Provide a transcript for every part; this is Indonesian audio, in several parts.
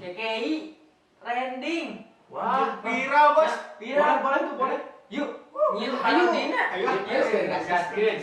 KKI trending. Wah, viral bos. Viral. Boleh tuh, boleh. Yuk. Ayo Dina. Ayo. Gaskeun.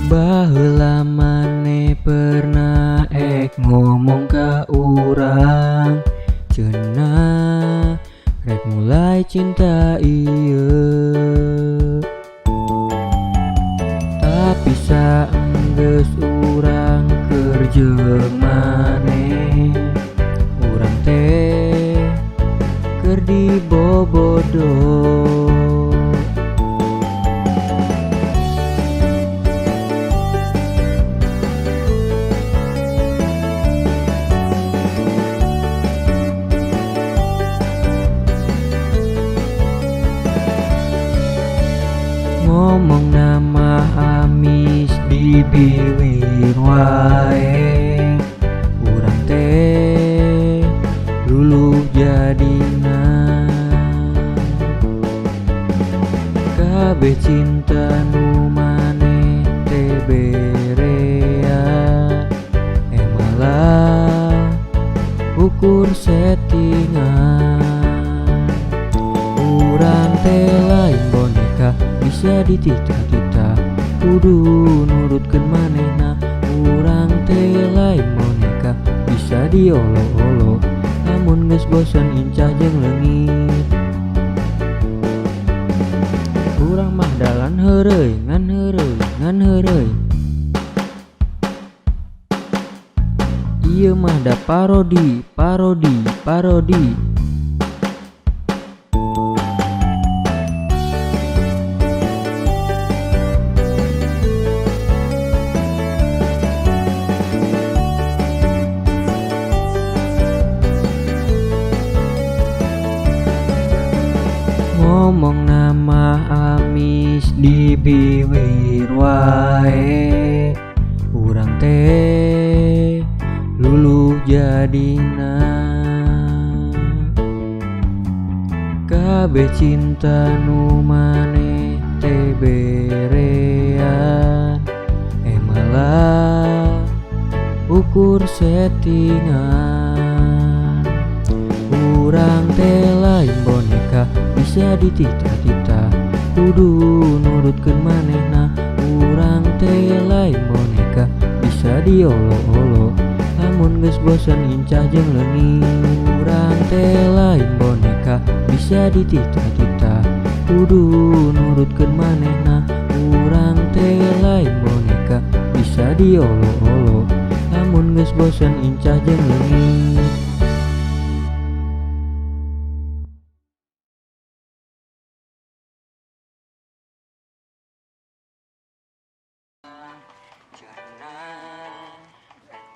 Baheula maneh pernah ngomong ka urang cenah rek mulai cinta ieu. Tapi saenggeus urang keur jeung maneh urang teh keur dibobodo. Ngomong nama amis di bibir wae urang teh luluh jadina. Kabeh cinta nu maneh teh berea malah ukur settingan. Urang teh lain boneka bisa ditita-tita kudu nurutkeun manehna. Urang teh lain boneka bisa diolo-olo lamun geus bosen incah jeung leungit. Urang mah dalan heureuy ngan heureuy. Ieu mah da parodi. Ngomong nama amis di bibir wae urang teh luluh jadina. Kabeh cinta nu maneh teh berean malah ukur settingan. Urang teh lain boneka bisa ditita-tita kudu nurutkeun manehna. Urang teh lain boneka bisa diolo-olo lamun geus bosen incah jeung leungit. Urang teh lain boneka bisa ditita-tita kudu nurutkeun manehna. Urang teh lain boneka bisa diolo-olo lamun geus bosen incah jeung leungit.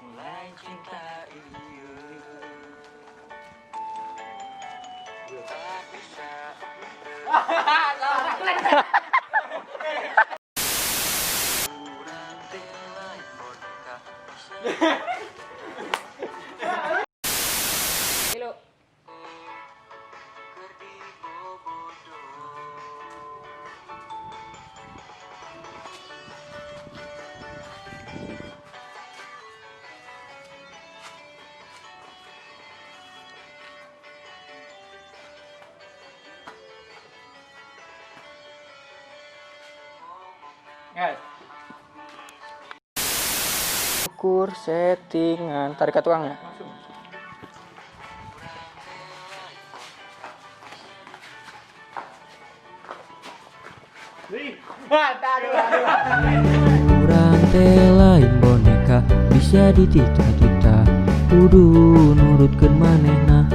Mulai cinta ieu tak bisa. Urang teh lain boneka bisa. Halo. Keur dibobodo. Guys. Ukur settingan tarik ke tukang ya. Urang teh lain boneka bisa ditita-tita kudu nurutkeun manehna.